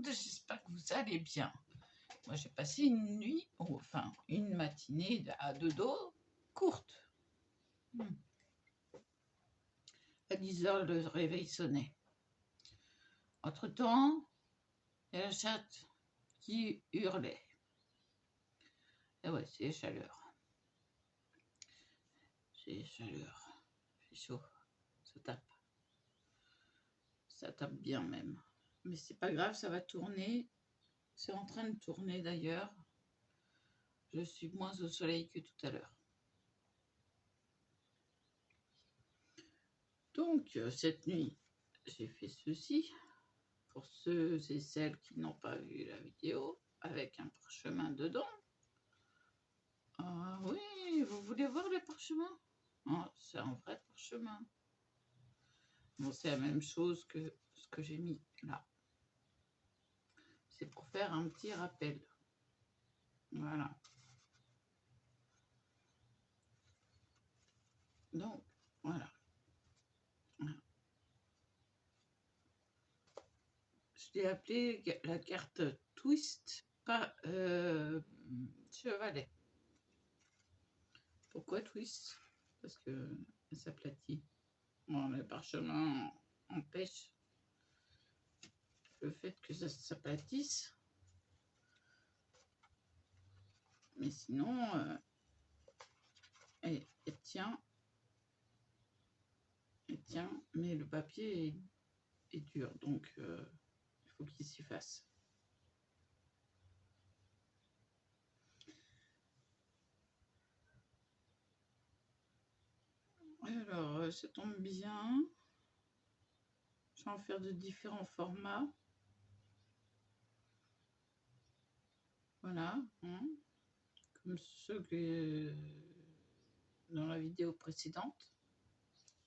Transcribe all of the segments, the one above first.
monde, j'espère que vous allez bien. Moi j'ai passé une nuit, enfin une matinée à dodo courte. À 10h le réveil sonnait. Entre-temps, il y a la chatte qui hurlait. Et ouais, c'est les chaleurs. C'est les chaleurs. C'est chaud. Ça tape. Ça tape bien même. Mais c'est pas grave, ça va tourner. C'est en train de tourner d'ailleurs. Je suis moins au soleil que tout à l'heure. Donc, cette nuit, j'ai fait ceci. Pour ceux et celles qui n'ont pas vu la vidéo, avec un parchemin dedans. Ah oui, vous voulez voir le parchemin? Oh, c'est un vrai parchemin. Bon, c'est la même chose que ce que j'ai mis là. C'est pour faire un petit rappel. Voilà. Donc, voilà. Je l'ai appelé la carte twist, pas chevalet. Pourquoi twist? Parce que elle s'aplatit. Bon, le parchemin empêche le fait que ça s'aplatisse. Mais sinon, elle tient. Elle tient, mais le papier est dur, donc il faut qu'il s'y fasse. Alors, ça tombe bien. Je vais en faire de différents formats. Voilà. Comme ceux que dans la vidéo précédente.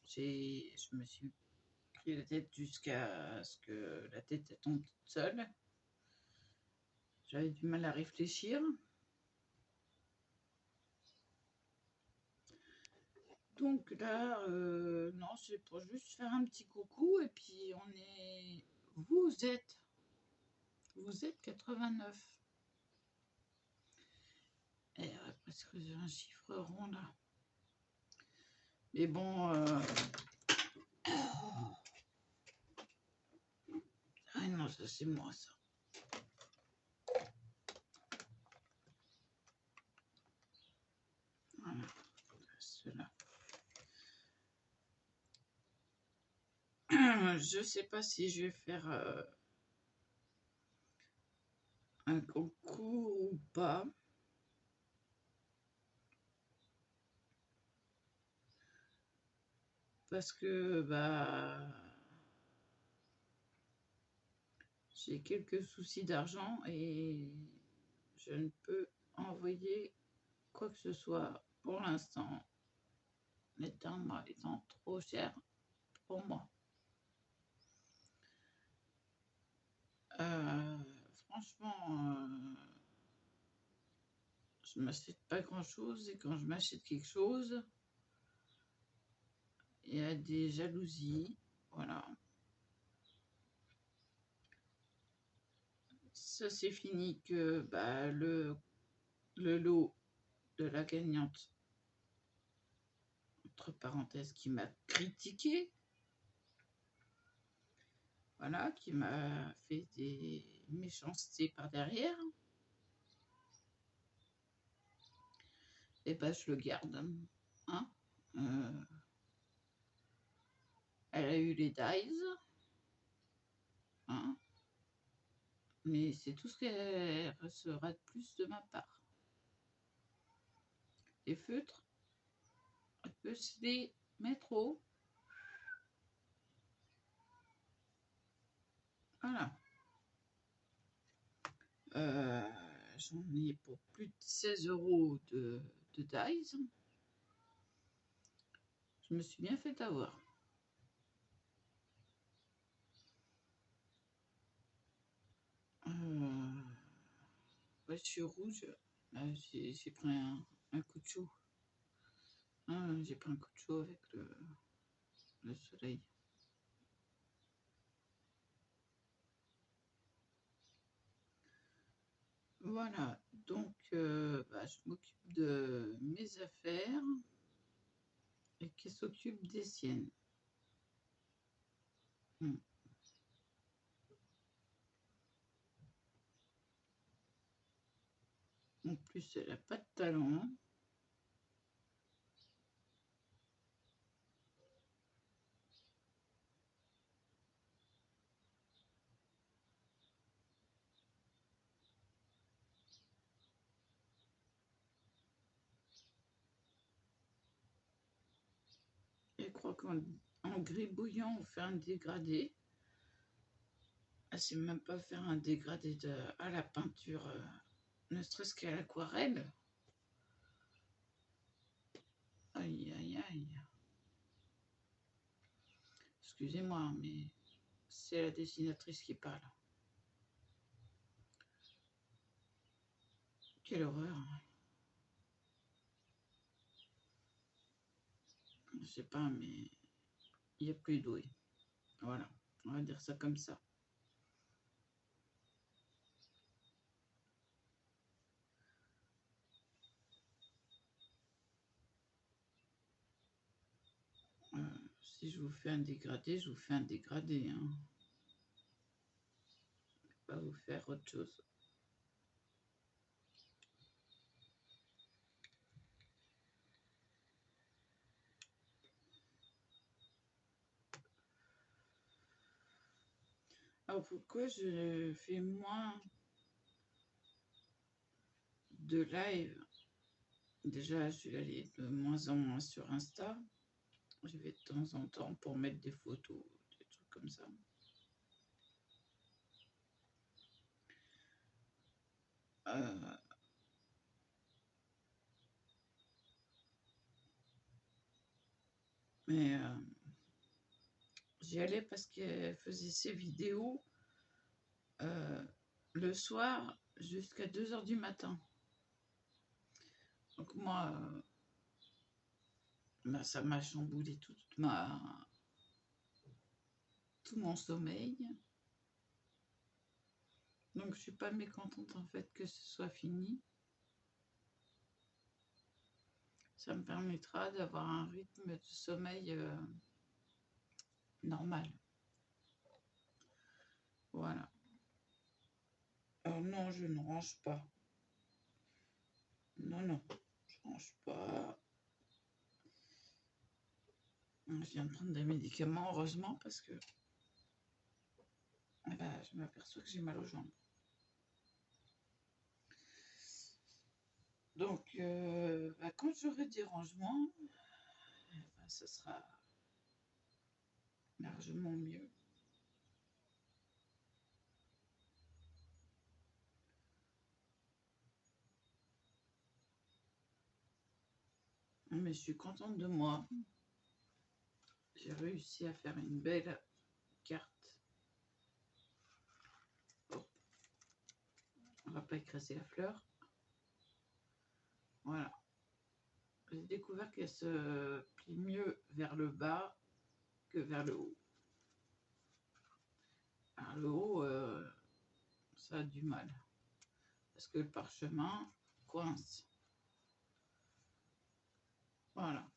Je me suis pris la tête jusqu'à ce que la tête tombe toute seule. J'avais du mal à réfléchir. Donc là, non, c'est pour juste faire un petit coucou. Et puis, vous êtes 89. Et parce que j'ai un chiffre rond là. Mais bon, ah non, ça c'est moi ça. Voilà, cela. Je sais pas si je vais faire un concours ou pas. Parce que j'ai quelques soucis d'argent et je ne peux envoyer quoi que ce soit pour l'instant. Les timbres étant trop chers pour moi. Franchement, je m'achète pas grand chose et quand je m'achète quelque chose, il y a des jalousies. Voilà. Ça c'est fini que le lot de la gagnante, entre parenthèses, qui m'a critiqué, voilà, qui m'a fait des méchancetés par derrière, et je le garde. Hein, elle a eu les dies, hein, mais c'est tout ce qu'elle recevra de plus de ma part. Les feutres, elle peut se les mettre au. Voilà. J'en ai pour plus de 16 € de dies. Je me suis bien fait avoir. Ouais, je suis rouge. J'ai pris un coup de chaud. J'ai pris un coup de chaud avec le soleil. Voilà, donc bah, je m'occupe de mes affaires et qui s'occupe des siennes. Mm. En plus, elle n'a pas de talent. Elle croit qu'en gribouillant, on fait un dégradé. Elle sait même pas faire un dégradé à la peinture, ne serait-ce qu'à l'aquarelle. Aïe, aïe, aïe. Excusez-moi, mais c'est la dessinatrice qui parle. Quelle horreur. Je sais pas, mais il n'y a plus doué. Voilà, on va dire ça comme ça. Si je vous fais un dégradé, je vous fais un dégradé. Hein. Je vais pas vous faire autre chose. Alors pourquoi je fais moins de live? Déjà, je suis allée de moins en moins sur Insta. J'y vais de temps en temps pour mettre des photos, des trucs comme ça. Mais j'y allais parce qu'elle faisait ses vidéos le soir jusqu'à 2 h du matin. Donc moi, bah, ça m'a chamboulé tout mon sommeil. Donc je suis pas mécontente en fait que ce soit fini. Ça me permettra d'avoir un rythme de sommeil normal. Voilà. Alors non, je ne range pas. Non, non, je range pas. Je viens de prendre des médicaments, heureusement, parce que je m'aperçois que j'ai mal aux jambes. Donc, quand j'aurai des rangements, ça sera largement mieux. Mais je suis contente de moi. J'ai réussi à faire une belle carte. Oh. On va pas écraser la fleur. Voilà. J'ai découvert qu'elle se plie mieux vers le bas que vers le haut. Alors, le haut, ça a du mal. Parce que le parchemin coince. Voilà.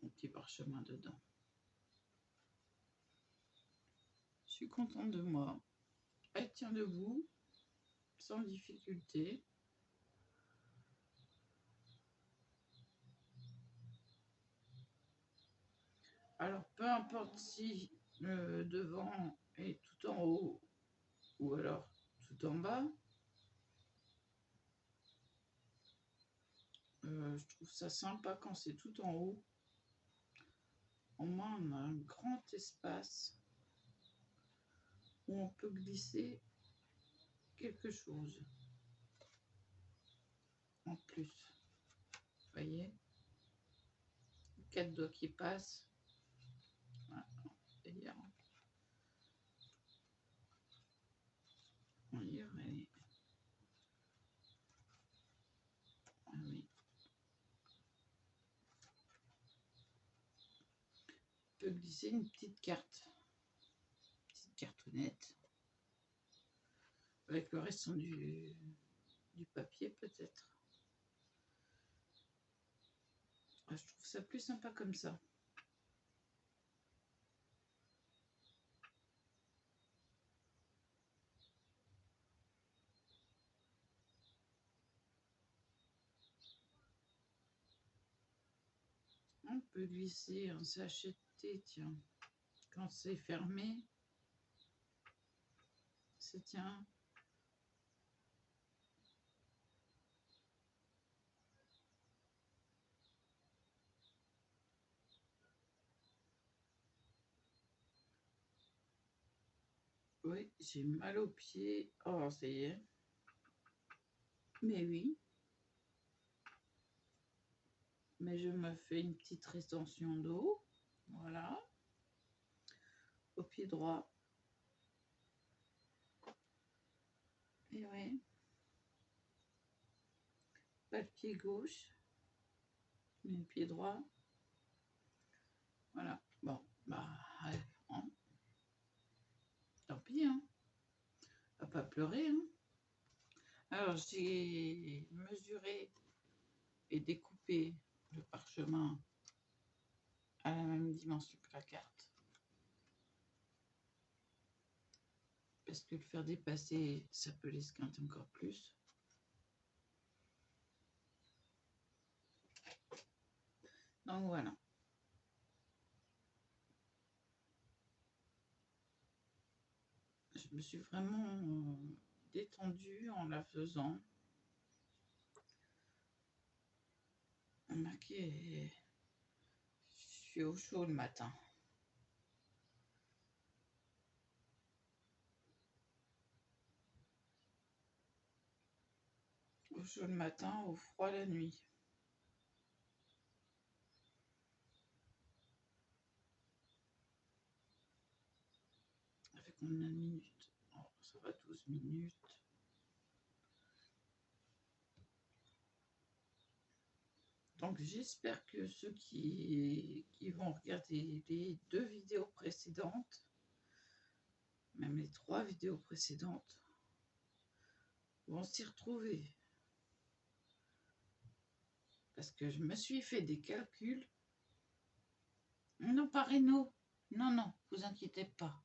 Un petit parchemin dedans. Je suis contente de moi. Elle tient debout, sans difficulté. Alors, peu importe si le devant est tout en haut ou alors tout en bas, je trouve ça sympa quand c'est tout en haut. Au moins, on a un grand espace où on peut glisser quelque chose en plus. Vous voyez, 4 doigts qui passent. Voilà, c'est-à-dire, on y aurait. Ah oui. On peut glisser une petite carte. Petite cartonnette. avec le restant du papier peut-être. Je trouve ça plus sympa comme ça. On peut glisser un sachet de thé, tiens. Quand c'est fermé, ça tient. Oui, j'ai mal aux pieds. Oh, ça y est. Mais oui. Mais je me fais une petite rétention d'eau. Voilà. Au pied droit. Et oui. Pas le pied gauche. Mais le pied droit. Voilà. Bon, bah, allez, hein. Tant pis, hein. On va pas pleurer, hein. Alors, j'ai mesuré et découpé le parchemin à la même dimension que la carte. Parce que le faire dépasser, ça peut l'esquinter encore plus. Donc voilà. Je me suis vraiment détendue en la faisant. Remarquez, je suis au chaud le matin. Au chaud le matin, au froid la nuit. Ça fait combien de minutes? Oh, ça va 12 minutes. Donc j'espère que ceux qui vont regarder les 2 vidéos précédentes, même les 3 vidéos précédentes, vont s'y retrouver. Parce que je me suis fait des calculs. Non, pas Renault. Non, non, vous inquiétez pas.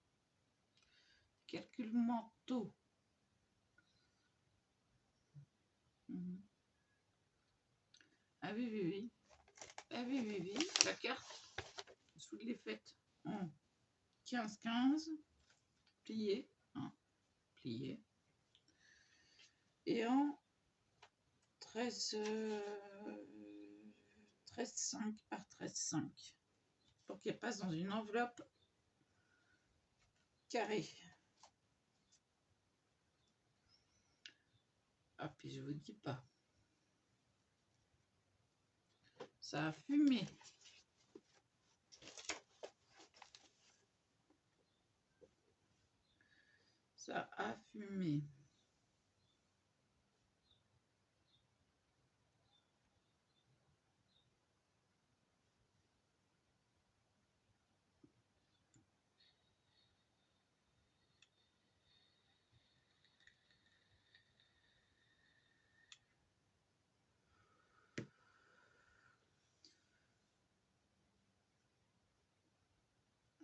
Calculs mentaux. Ah oui, oui, oui. Ah oui, oui, oui. La carte, je vous l'ai faite en 15-15, plié, hein, plié. Et en 13,5 par 13,5 pour qu'elle passe dans une enveloppe carrée. Ah, puis je vous dis pas. Ça a fumé. Ça a fumé.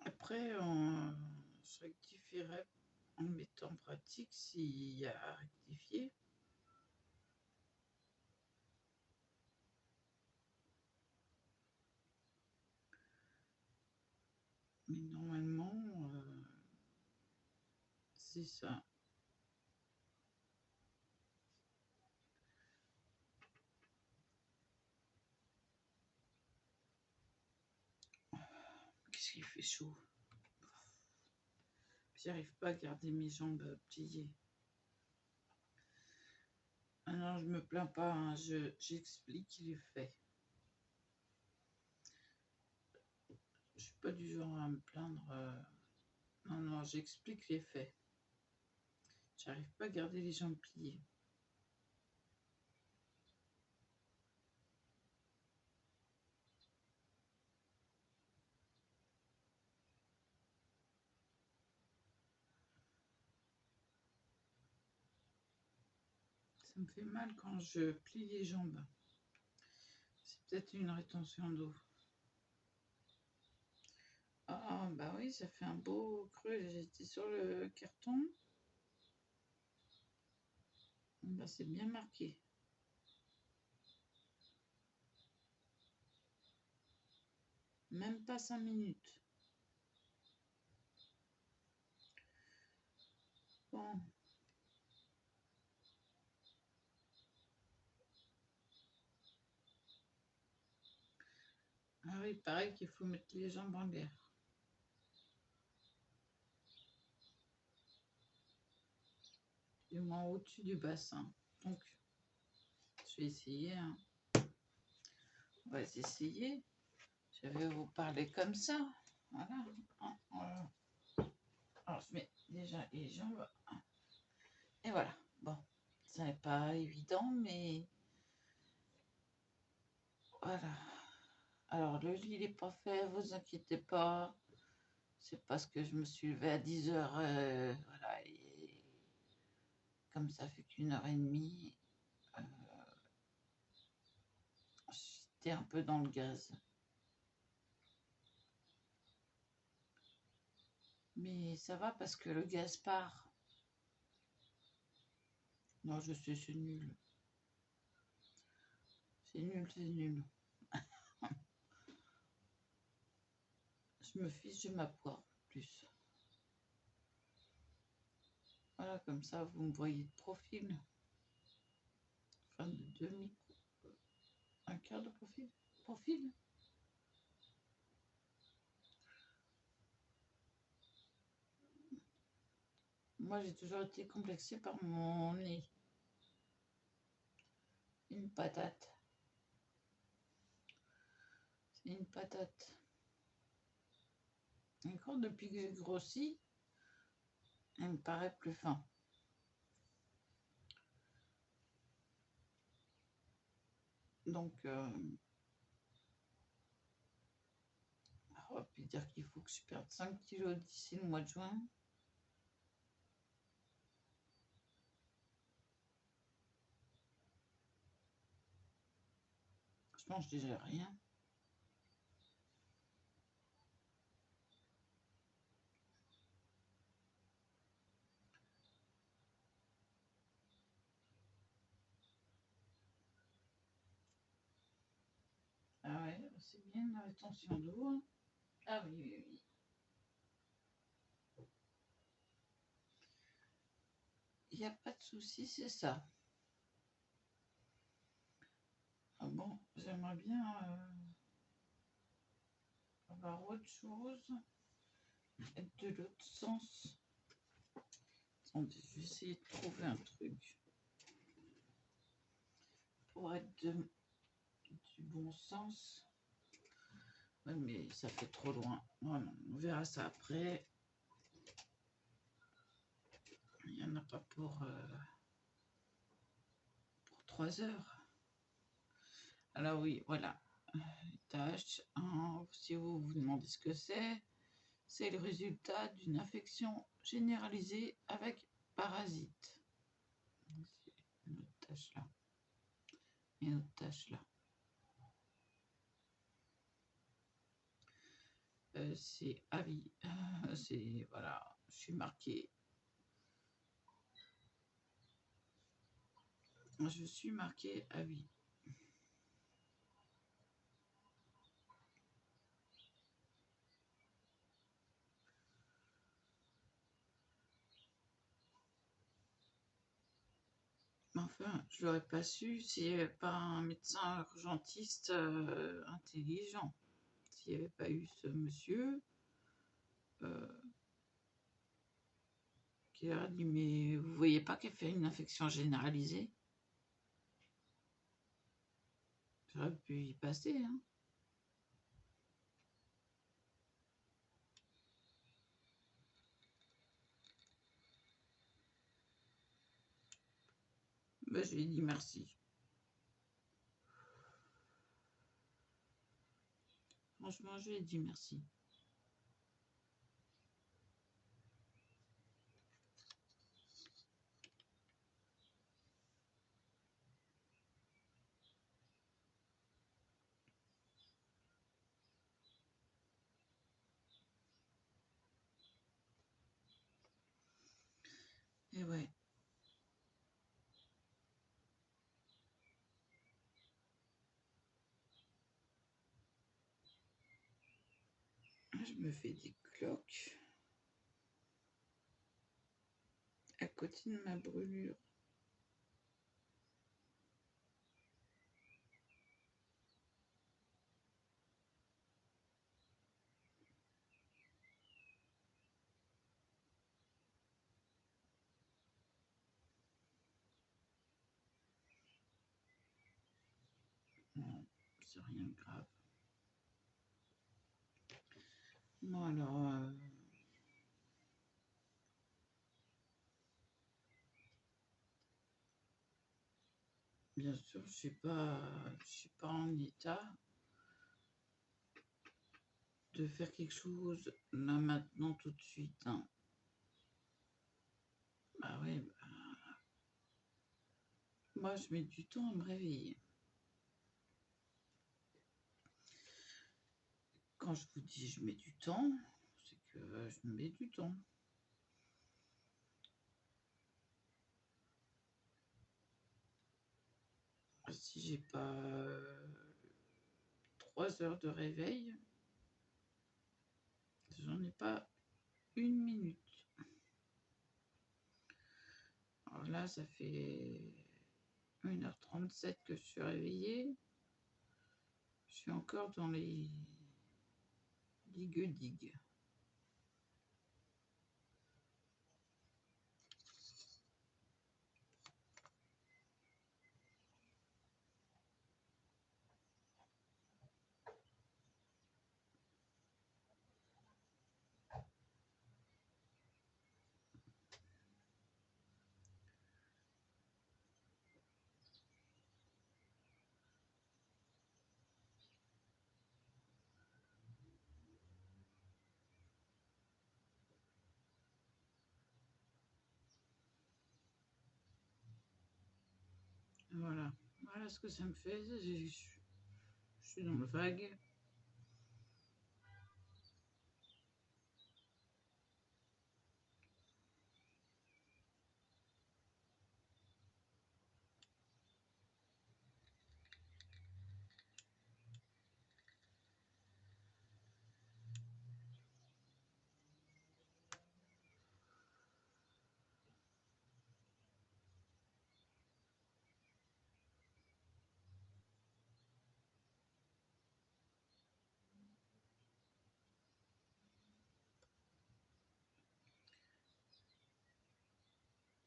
Après, je rectifierai en mettant en pratique s'il y a à rectifier. Mais normalement, c'est ça. Qu'est-ce qu'il fait chaud. J'arrive pas à garder mes jambes pliées. Ah non, je me plains pas, hein, j'explique les faits. Je suis pas du genre à me plaindre. Non, non, j'explique les faits. J'arrive pas à garder les jambes pliées. Ça me fait mal quand je plie les jambes. C'est peut-être une rétention d'eau. Ah, bah oui, ça fait un beau creux. J'étais sur le carton. Bah, c'est bien marqué. Même pas 5 minutes. Bon. Ah oui, pareil qu'il faut mettre les jambes en l'air. Du moins au-dessus du bassin. Donc, je vais essayer. Hein. On va essayer. Je vais vous parler comme ça. Voilà. Voilà. Alors, je mets déjà les jambes. Et voilà. Bon, ça n'est pas évident, mais voilà. Alors, le lit n'est pas fait, vous inquiétez pas. C'est parce que je me suis levée à 10 heures. Voilà. Et comme ça fait qu'une heure et demie, j'étais un peu dans le gaz. Mais ça va parce que le gaz part. Non, je sais, c'est nul. C'est nul, c'est nul. Je me fiche de ma poire plus. Voilà, comme ça, vous me voyez de profil. Enfin, de demi, un quart de profil. Profil. Moi, j'ai toujours été complexée par mon nez. Une patate. C'est une patate. Encore depuis que j'ai grossi, elle me paraît plus fin. Donc, on va plus dire qu'il faut que je perde 5 kilos d'ici le mois de juin. Je mange déjà rien. Ah ouais, c'est bien la rétention d'eau. Ah oui, oui, oui. Il n'y a pas de souci, c'est ça. Ah bon, j'aimerais bien avoir autre chose, être de l'autre sens. Attendez, je vais essayer de trouver un truc pour être du bon sens. Ouais, mais ça fait trop loin. Voilà, on verra ça après. Il n'y en a pas pour 3 heures. Alors oui, voilà. Tâche. Si vous vous demandez ce que c'est le résultat d'une infection généralisée avec parasite. Une autre tâche là. Et une autre tâche là. C'est avis. C'est voilà. Je suis marquée. Je suis marquée avis. Enfin, je l'aurais pas su s'il n'y avait pas un médecin urgentiste intelligent. S'il n'y avait pas eu ce monsieur qui a dit mais vous voyez pas qu'elle fait une infection généralisée? J'aurais pu y passer. Hein. Ben, je lui ai dit merci. Franchement, je lui ai dit merci. Et ouais. Je me fais des cloques à côté de ma brûlure. Non, c'est rien de grave. Bon, alors, bien sûr, je suis pas en état de faire quelque chose là maintenant tout de suite, hein. Bah ouais, bah, moi je mets du temps à me réveiller. Quand je vous dis je mets du temps, c'est que je mets du temps. Si j'ai pas 3 heures de réveil, j'en ai pas une minute. Alors là, ça fait 1h37 que je suis réveillée. Je suis encore dans les digues. Voilà. Voilà ce que ça me fait. Je suis dans le vague.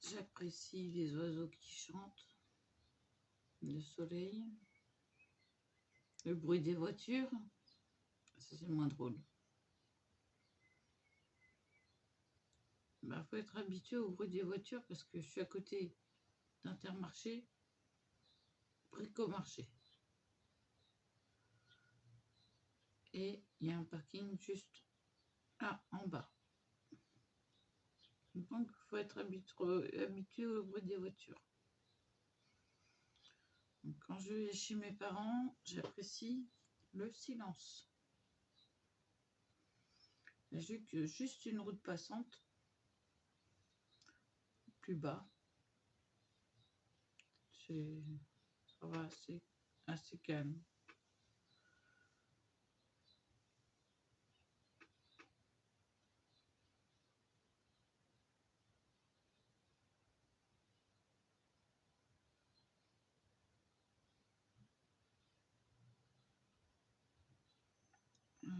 J'apprécie les oiseaux qui chantent, le soleil, le bruit des voitures. Ça, c'est moins drôle. Bah, faut être habitué au bruit des voitures parce que je suis à côté d'Intermarché, Bricomarché. Et il y a un parking juste là, en bas. Donc, il faut être habitué au bruit des voitures. Donc, quand je vais chez mes parents, j'apprécie le silence. J'ai juste une route passante, plus bas. Ça va assez calme.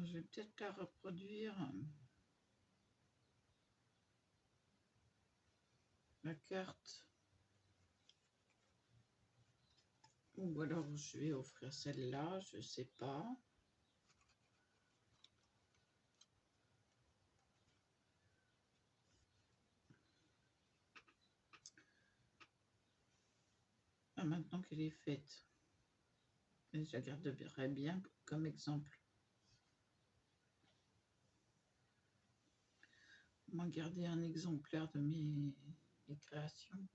Je vais peut-être la reproduire. La carte. Ou alors je vais offrir celle-là, je sais pas. Ah, maintenant qu'elle est faite, je la garderai bien comme exemple. Moi, garder un exemplaire de mes créations.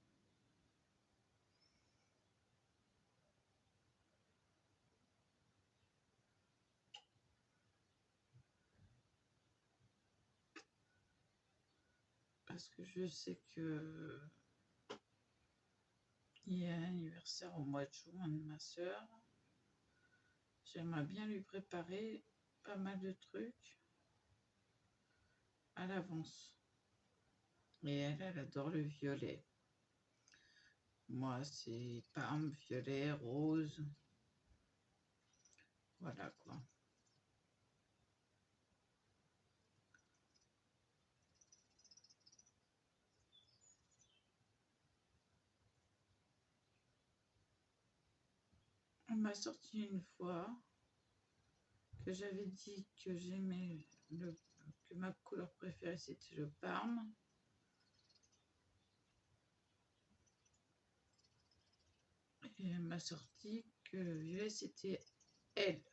parce que je sais que il y a l'anniversaire au mois de juin de ma soeur. J'aimerais bien lui préparer pas mal de trucs à l'avance. Et elle adore le violet. Moi, c'est parme, violet, rose. Voilà quoi. On m'a sorti une fois que j'avais dit que j'aimais que ma couleur préférée c'était le parme. Et elle m'a sorti que le violet c'était elle.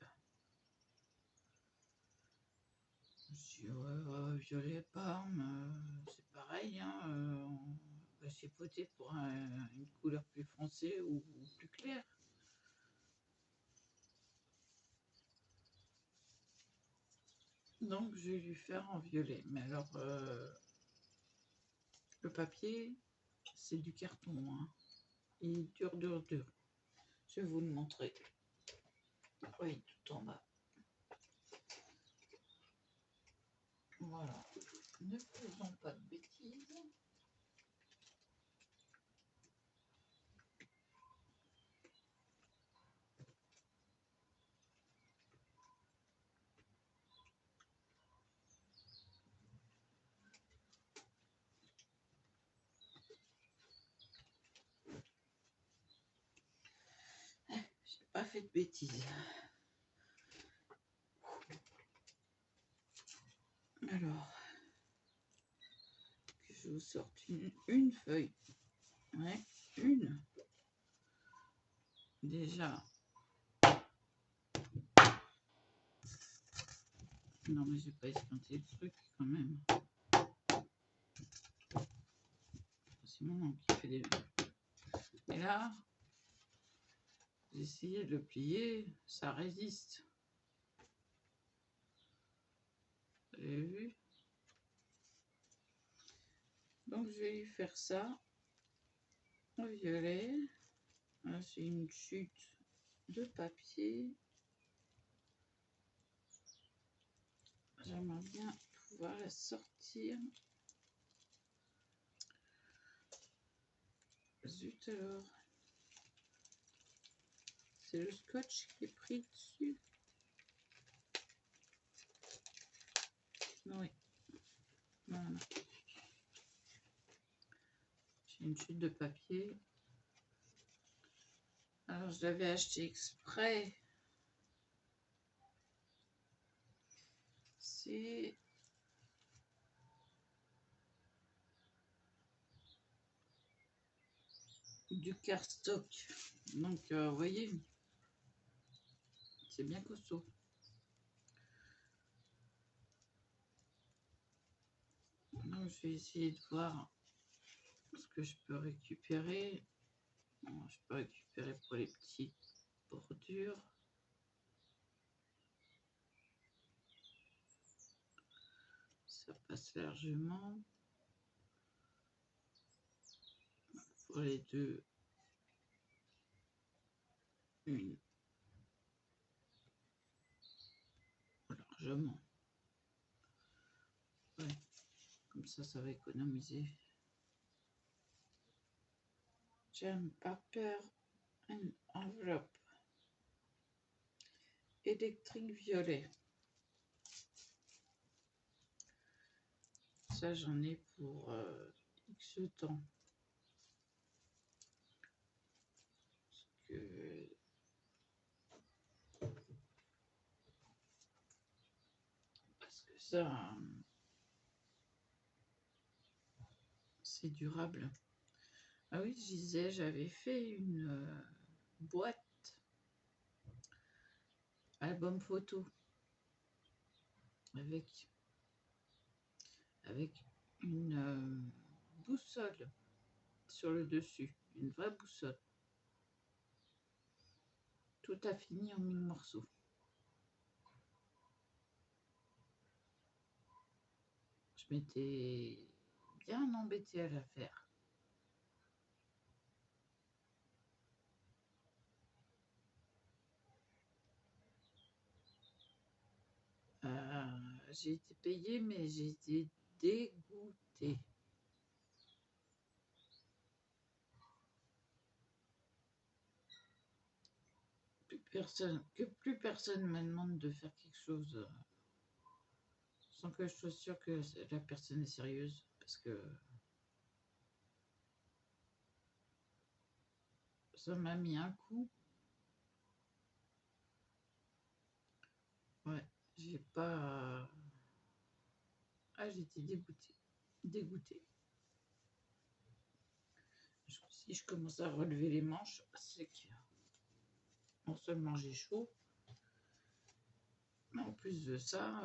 Je me suis dit, ouais, violet, parme, c'est pareil, hein, on va chipoter pour une couleur plus foncée ou plus claire. Donc je vais lui faire en violet. Mais alors, le papier, c'est du carton, hein. Il est dur, dur, dur. Je vais vous le montrer. Oui, tout en bas. Voilà. Ne faisons pas de bêtises. J'ai pas fait de bêtises. Alors, que je vous sorte une feuille. Ouais, une. Déjà. Non, mais j'ai pas esquinté le truc quand même. C'est mon oncle qui fait les... Et là, j'ai essayé de le plier, ça résiste. Vous avez vu? Donc je vais lui faire ça en violet. Là, c'est une chute de papier. J'aimerais bien pouvoir la sortir. Zut alors. C'est le scotch qui est pris dessus. Oui. Voilà. J'ai une chute de papier. Alors je l'avais acheté exprès. C'est du cardstock. Donc vous voyez, c'est bien costaud. Donc je vais essayer de voir ce que je peux récupérer. Bon, je peux récupérer pour les petites bordures. Ça passe largement. Pour les deux, une. Largement. Ouais. Comme ça va économiser. Jam paper and envelope. Électrique violet. Ça, j'en ai pour X temps. Parce que ça, c'est durable. Ah oui, je disais, j'avais fait une boîte album photo avec une boussole sur le dessus, une vraie boussole. Tout a fini en 1000 morceaux. Je m'étais bien embêté à la faire. J'ai été payée, mais j'ai été dégoûtée. Plus personne me demande de faire quelque chose sans que je sois sûre que la personne est sérieuse, parce que ça m'a mis un coup. Ouais, j'ai pas... Ah, j'étais dégoûtée. Dégoûtée. Si je commence à relever les manches, c'est que non seulement j'ai chaud, mais en plus de ça,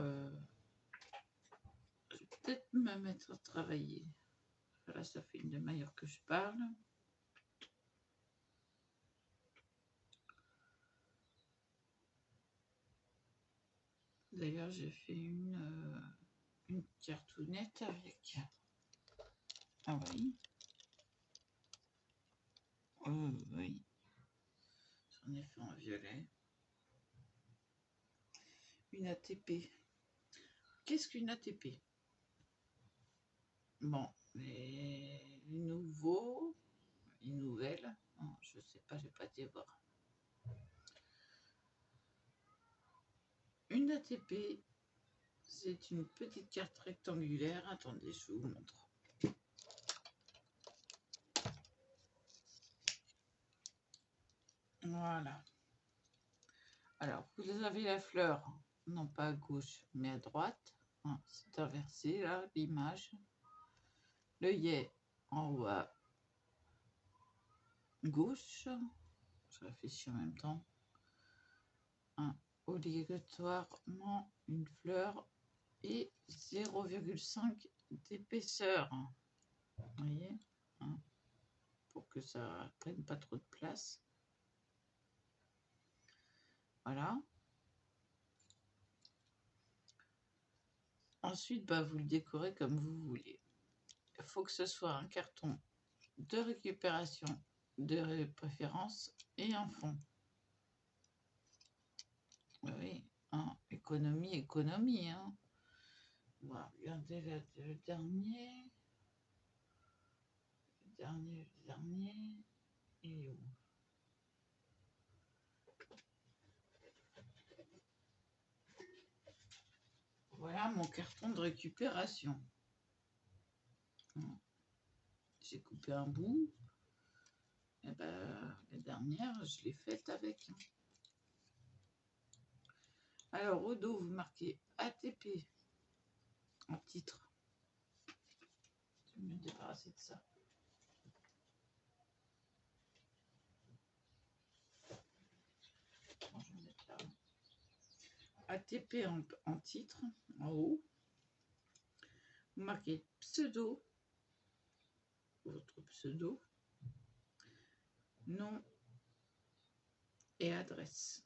je vais peut-être me mettre à travailler. Là, ça fait une demi-heure que je parle. D'ailleurs, j'ai fait une cartoonette avec... Ah oui. Oui. J'en ai fait en violet. Une ATP. Qu'est-ce qu'une ATP? Bon, les nouveaux, les nouvelles, non, je sais pas, j'ai pas été voir. Une ATP, c'est une petite carte rectangulaire. Attendez, je vous montre. Voilà. Alors, vous avez la fleur, non pas à gauche, mais à droite. C'est inversé, là, l'image. L'œillet en haut à gauche. Je réfléchis en même temps. Obligatoirement une fleur et 0,5 d'épaisseur. Vous voyez, pour que ça prenne pas trop de place. Voilà. Ensuite, vous le décorez comme vous voulez. Il faut que ce soit un carton de récupération de préférence et un fond. Oui, économie. Voilà, regardez le dernier. Le dernier. Il est où? Voilà mon carton de récupération. J'ai coupé un bout. Et la dernière, je l'ai faite avec. Alors, au dos, vous marquez ATP en titre. Je vais me débarrasser de ça. Bon, je vais mettre là. ATP en titre, en haut. Vous marquez pseudo, votre pseudo, nom et adresse.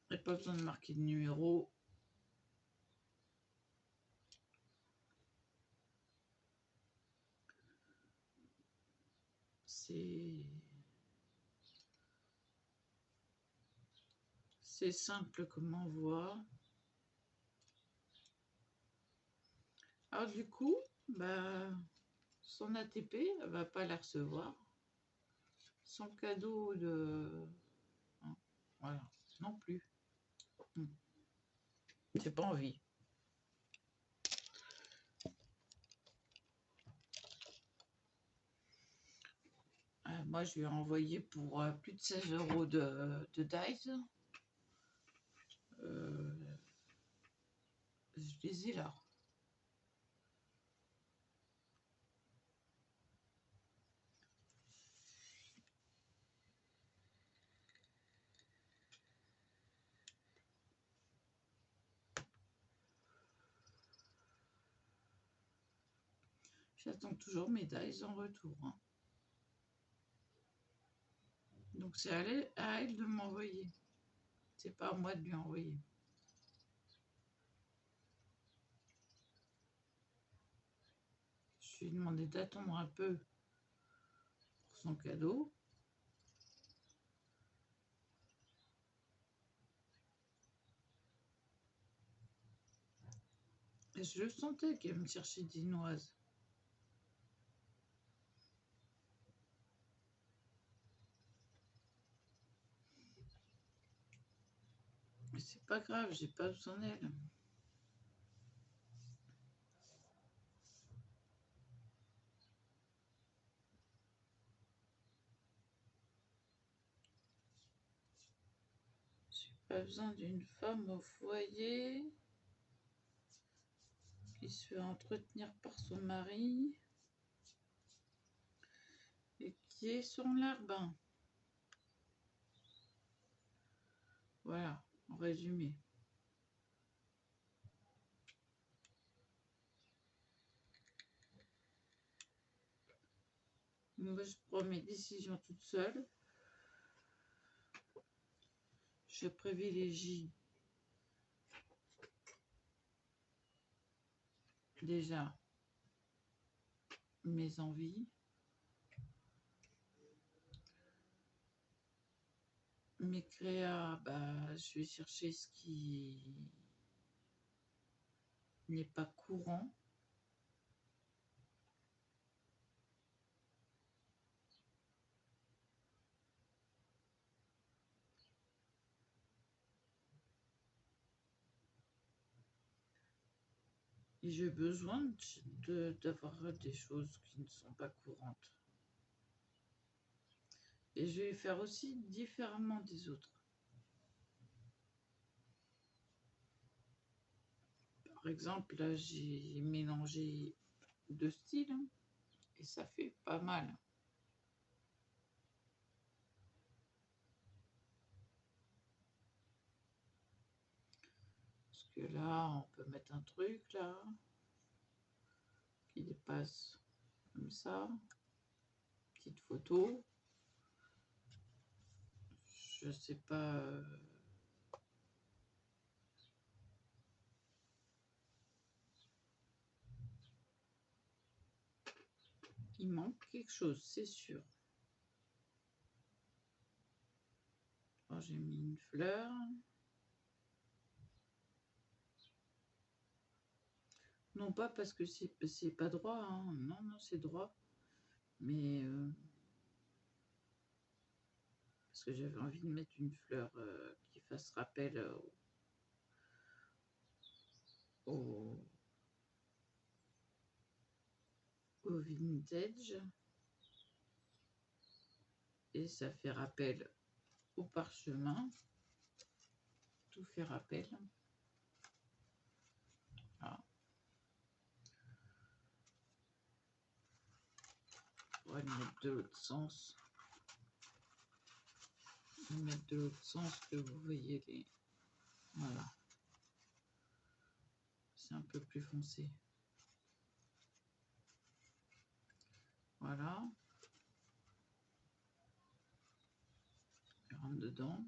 Il n'y a pas besoin de marquer de numéro. C'est simple comme envoi. Alors du coup, son ATP, elle va pas la recevoir. Son cadeau de... Voilà, non plus. J'ai pas envie. Moi, je lui ai envoyé pour plus de 16 € de Dice. Je les ai là. J'attends toujours mes Dice en retour. Donc c'est à elle de m'envoyer. C'est pas à moi de lui envoyer. je lui ai demandé d'attendre un peu pour son cadeau. Et je le sentais qu'elle me cherchait des noises. Mais c'est pas grave, j'ai pas besoin d'elle. J'ai pas besoin d'une femme au foyer qui se fait entretenir par son mari et qui est son larbin. Voilà, en résumé. Moi, je prends mes décisions toute seule. Je privilégie déjà mes envies, mes créas, je vais chercher ce qui n'est pas courant. Et j'ai besoin d'avoir des choses qui ne sont pas courantes. Et je vais faire aussi différemment des autres. Par exemple, là, j'ai mélangé deux styles et ça fait pas mal. Parce que là, on peut mettre un truc là qui dépasse comme ça. Petite photo. Je sais pas. Il manque quelque chose, c'est sûr. Alors, j'ai mis une fleur. Non pas parce que c'est pas droit, hein. Non, non, c'est droit. Mais parce que j'avais envie de mettre une fleur qui fasse rappel au vintage. Et ça fait rappel au parchemin. Tout fait rappel. Voilà. On va le mettre de l'autre sens. On va mettre de l'autre sens que vous voyez les. Voilà. C'est un peu plus foncé. Voilà. Je rentre dedans.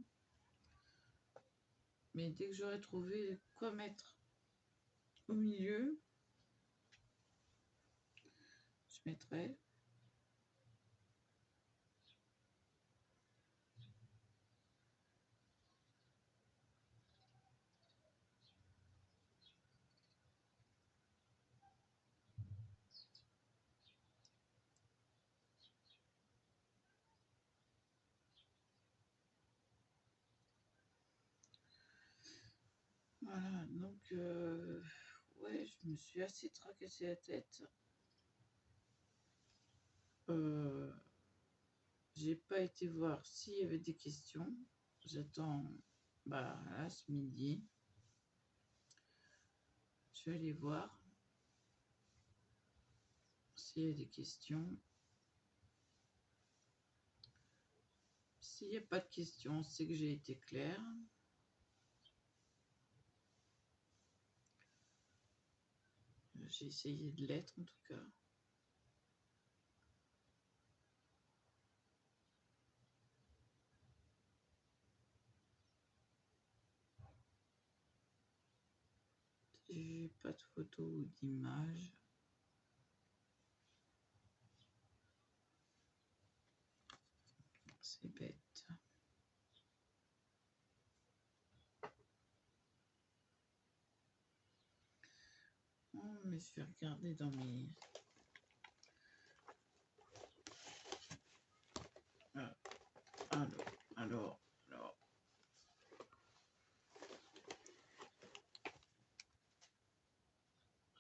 Mais dès que j'aurai trouvé quoi mettre au milieu, je mettrai. Voilà, donc ouais, je me suis assez tracassé la tête. J'ai pas été voir s'il y avait des questions. J'attends là ce midi. Je vais aller voir s'il y a des questions. S'il n'y a pas de questions, c'est que j'ai été claire. J'ai essayé de l'être en tout cas. J'ai pas de photos ou d'images. C'est bête. Oh, mais je vais regarder dans mes... Alors.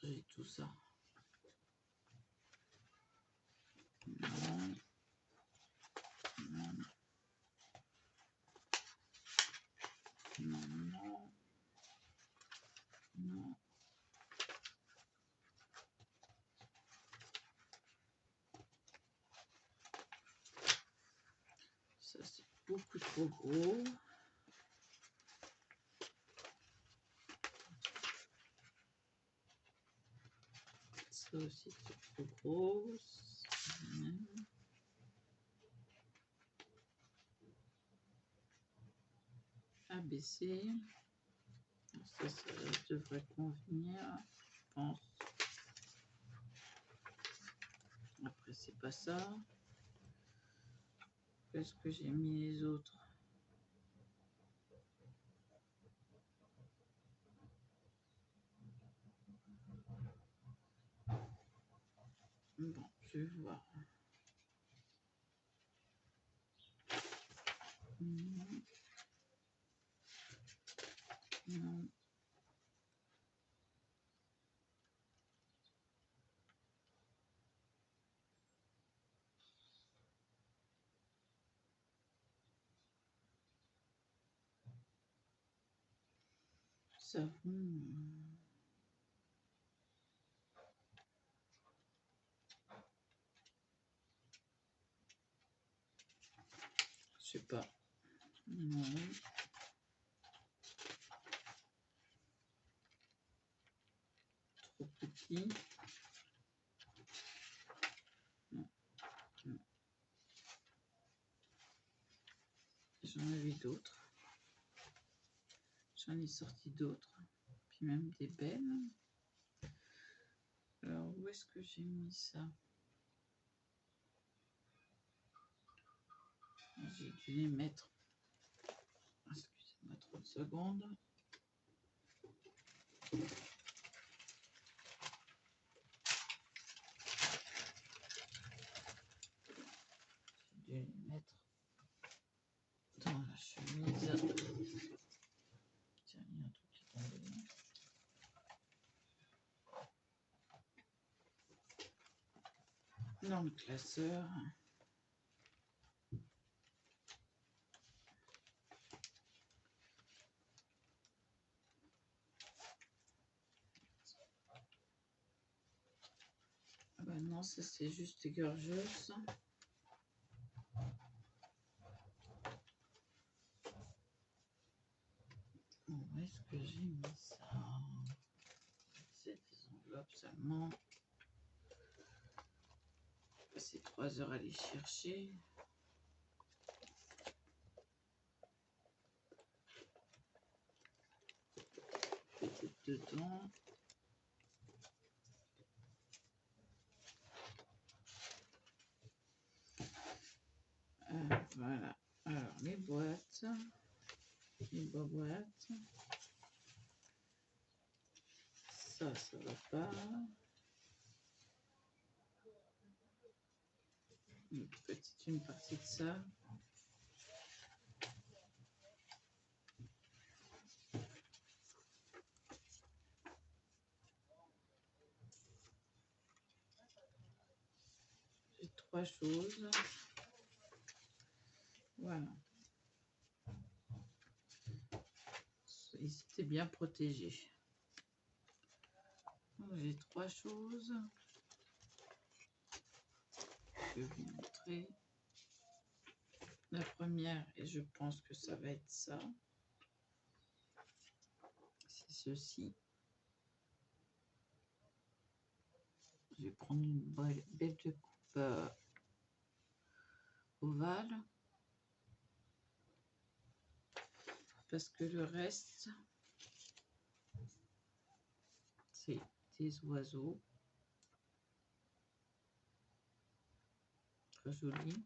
J'ai tout ça. Non. Ça, c'est beaucoup trop gros. Ça aussi, c'est trop gros. ABC. Ça devrait convenir, je pense. Après, c'est pas ça. Qu'est-ce que j'ai mis les autres? Bon, je vais voir. Non. Non. Savon. Je sais pas. Non. Trop petit. Non. Non. J'en avais d'autres. J'en ai sorti d'autres. Puis même des belles. Alors, où est-ce que j'ai mis ça? J'ai dû les mettre. Excusez-moi 30 secondes. J'ai dû les mettre dans la chemise. Tiens, il y a un truc qui est tombé. Dans le classeur. Ah bah non, ça c'est juste gorgeuse. Où est-ce que j'ai mis ça? C'est des enveloppes seulement. C'est 3 heures à aller chercher. Peut-être dedans. Voilà. Alors, les boîtes. Les boîtes. Ça, ça va pas. Une partie de ça. J'ai 3 choses. Voilà. Ils étaient bien protégés. J'ai 3 choses. Je vais vous montrer. La première, et je pense que ça va être ça. C'est ceci. Je vais prendre une belle de coupe ovale. Parce que le reste, c'est des oiseaux. Très jolis.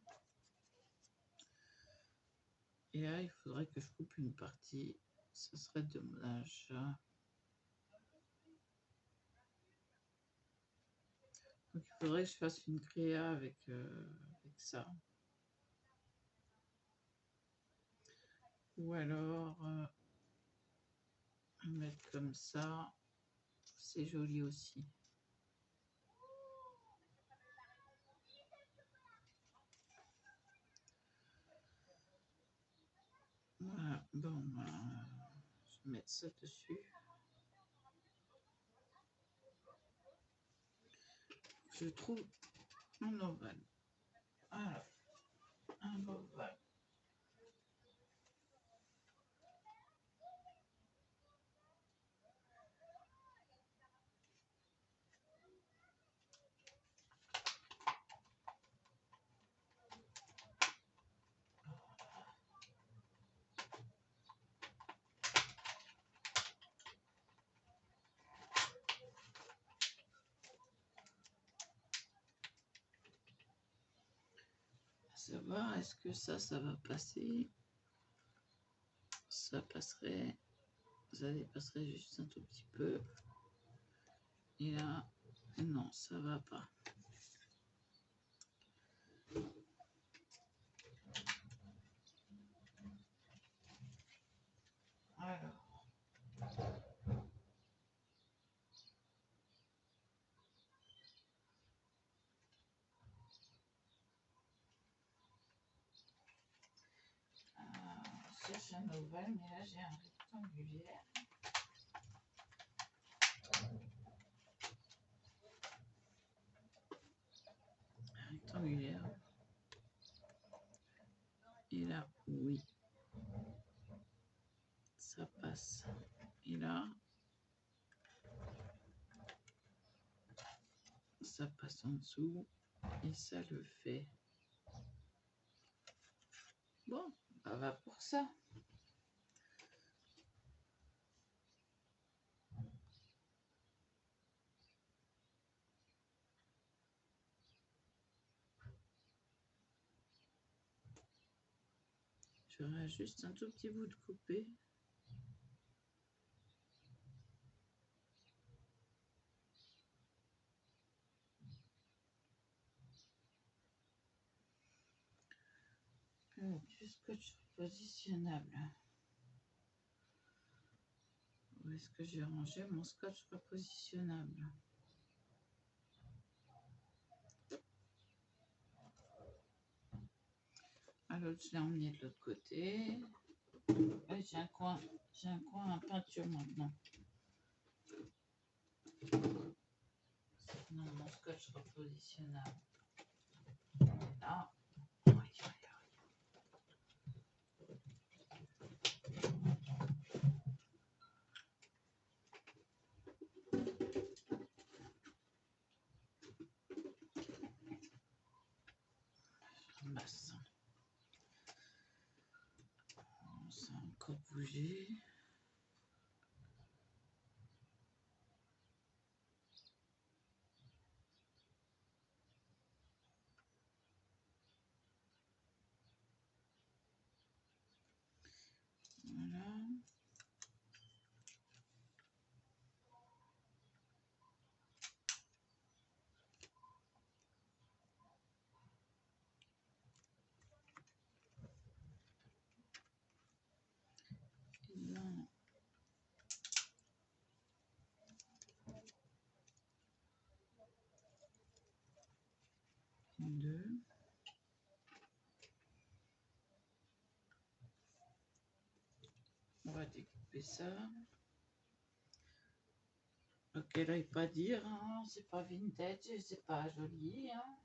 Et là, il faudrait que je coupe une partie. Ce serait dommage. Donc, il faudrait que je fasse une créa avec ça. Ou alors, mettre comme ça. C'est joli aussi. Voilà, bon, je vais mettre ça dessus. Je trouve un ovale. Voilà, un ovale. Savoir est-ce que ça va passer? Ça passerait, ça dépasserait juste un tout petit peu. Et là, non, ça va pas. Alors. Je cherche un ovale, mais là j'ai un rectangulaire. Un rectangulaire. Et là, oui. Ça passe. Et là, ça passe en dessous. Et ça le fait. Bon, bah va pour ça. J'aurais juste un tout petit bout de coupé. Du scotch repositionnable. Où est-ce que j'ai rangé mon scotch repositionnable? À l'autre, je l'ai emmené de l'autre côté. Ouais, j'ai un coin à peinture maintenant. Non, mon scotch repositionnable. Là. Masse. Ça a encore bougé. Voilà. Et là, 2. On va découper ça. Ok, là, il pas dire, hein, c'est pas vintage, c'est pas joli. Hein.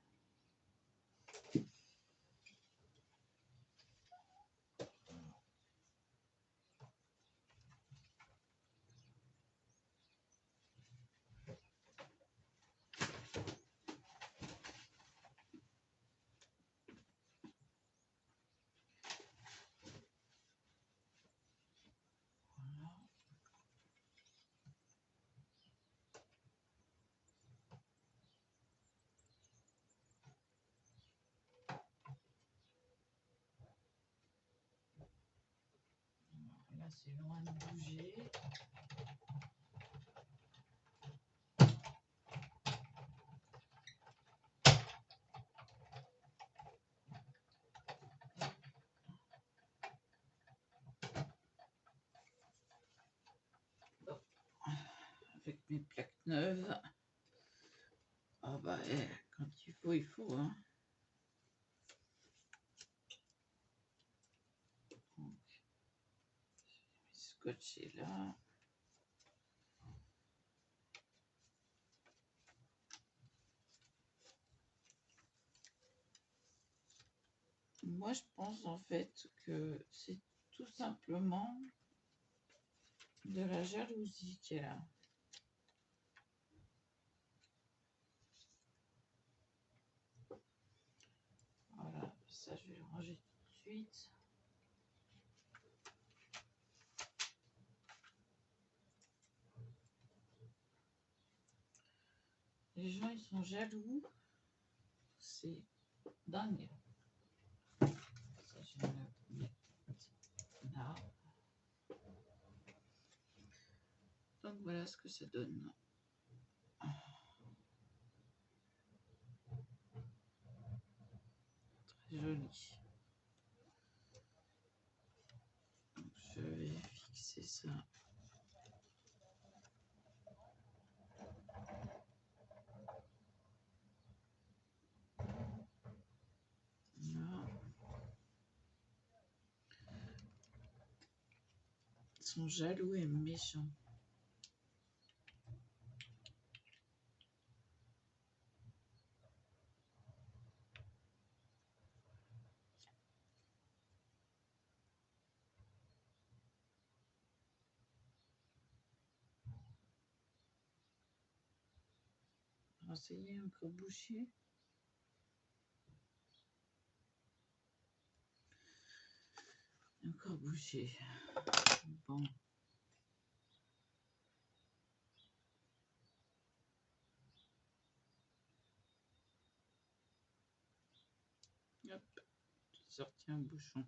c'est loin de bouger. Bon. Avec mes plaques neuves. Ah bah, quand il faut, hein. Donc, scotché là. Moi, je pense en fait que c'est tout simplement de la jalousie qui est là. Voilà, ça je vais le ranger tout de suite. Les gens, ils sont jaloux. C'est dingue. Ça, je vais le mettre là. Donc voilà ce que ça donne. Très joli. Donc, je vais fixer ça. Là. Ils sont jaloux et méchants. Alors, ça y est, encore bouché. Encore bouché. Bon. Hop, j'ai sorti un bouchon.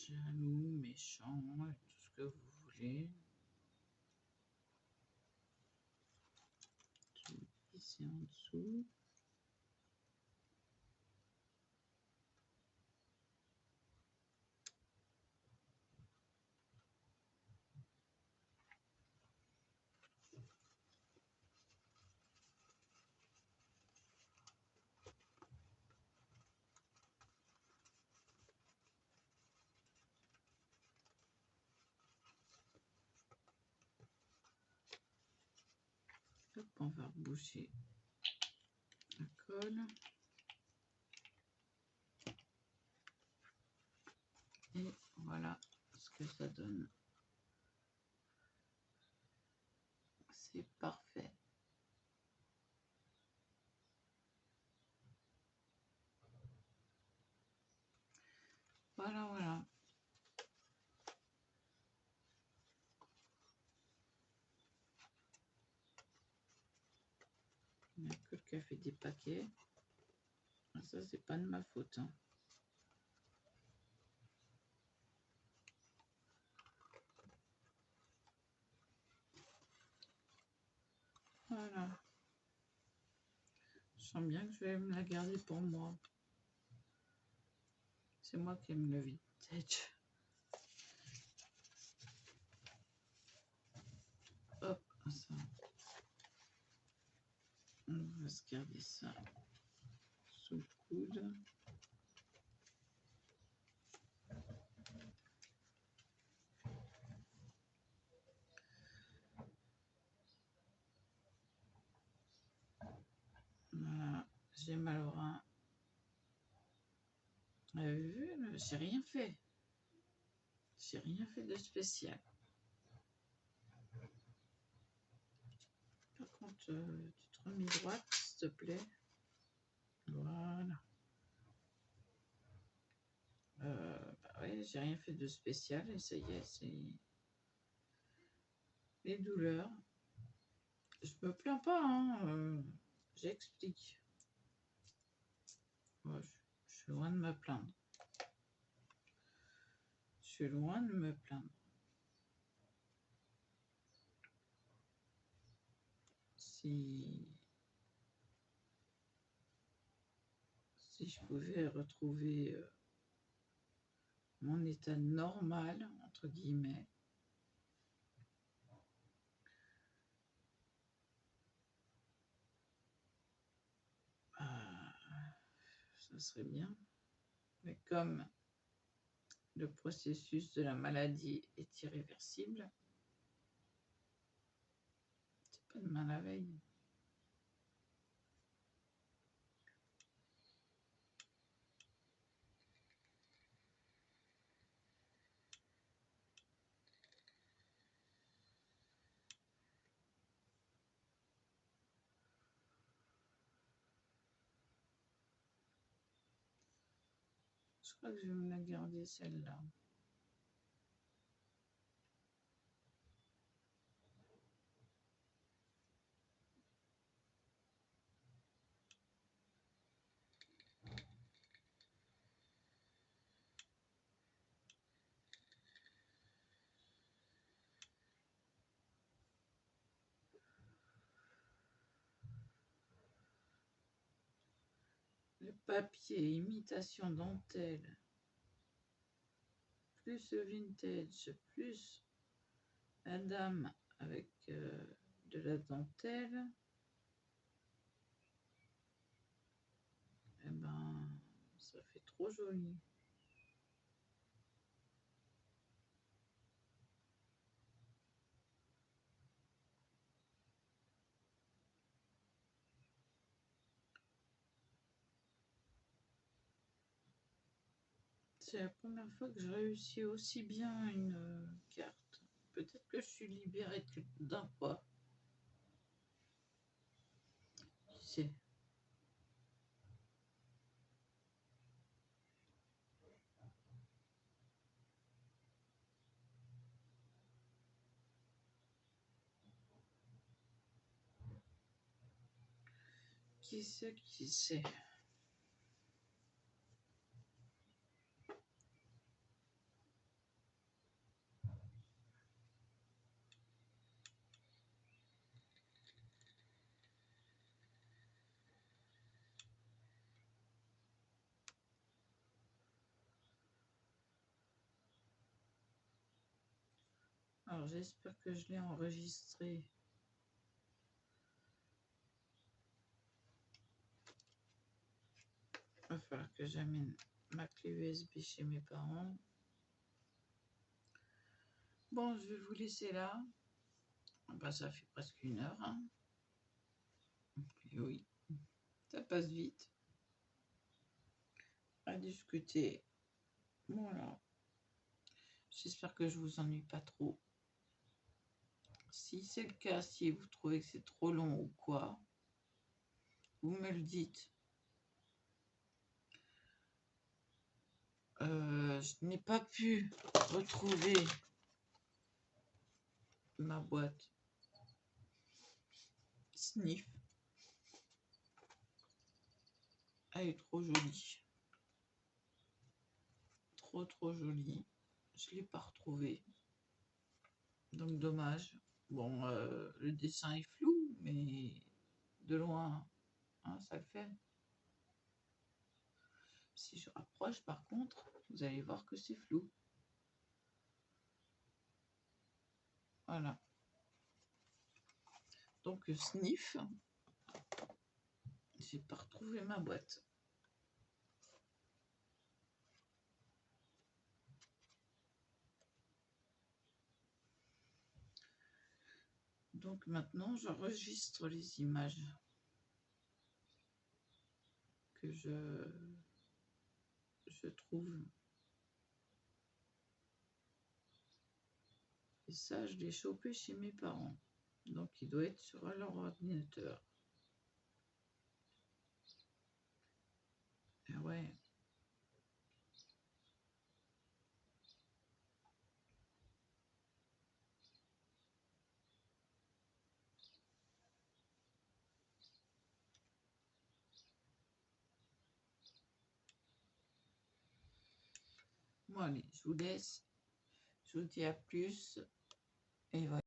Jaloux, méchant, tout ce que vous voulez. Je vais ici en dessous. Hop, on va reboucher la colle. Et voilà ce que ça donne. C'est parfait. Voilà, voilà. Il n'y a que le café des paquets. Ça, c'est pas de ma faute, hein. Voilà. Je sens bien que je vais me la garder pour moi. C'est moi qui aime le vintage. Hop, ça. On va se garder ça sous le coude. J'ai mal au rein. Vous avez vu, j'ai rien fait. J'ai rien fait de spécial. Par contre, tu te remets droite, s'il te plaît. Voilà. Bah ouais, j'ai rien fait de spécial et ça y est, c'est les douleurs. Je me plains pas, hein. J'explique. Moi, je suis loin de me plaindre. Je suis loin de me plaindre. Si je pouvais retrouver mon état normal, entre guillemets, ça serait bien. Mais comme le processus de la maladie est irréversible, c'est pas demain la veille. Je crois que je vais me la garder celle-là. Le papier, imitation dentelle, plus le vintage, plus la dame avec de la dentelle, eh ben, ça fait trop joli. C'est la première fois que je réussis aussi bien une carte. Peut-être que je suis libérée d'un poids. Qui sait? Qui sait, qui sait? Alors j'espère que je l'ai enregistré. Il va falloir que j'amène ma clé USB chez mes parents. Bon, je vais vous laisser là. Bah, ça fait presque 1 heure. Hein. Et oui, ça passe vite. À discuter. Voilà. J'espère que je vous ennuie pas trop. Si c'est le cas, si vous trouvez que c'est trop long ou quoi, vous me le dites. Je n'ai pas pu retrouver ma boîte Sniff. Elle est trop jolie. Trop jolie. Je ne l'ai pas retrouvée. Donc dommage. Bon, le dessin est flou, mais de loin, hein, ça le fait. Si je rapproche, par contre, vous allez voir que c'est flou. Voilà. Donc Sniff, j'ai pas retrouvé ma boîte. Donc maintenant, j'enregistre les images. que je trouve. Et ça, je l'ai chopé chez mes parents. Donc, il doit être sur leur ordinateur. Ah ouais. Bon, allez, je vous laisse. Je vous dis à plus. Et voilà.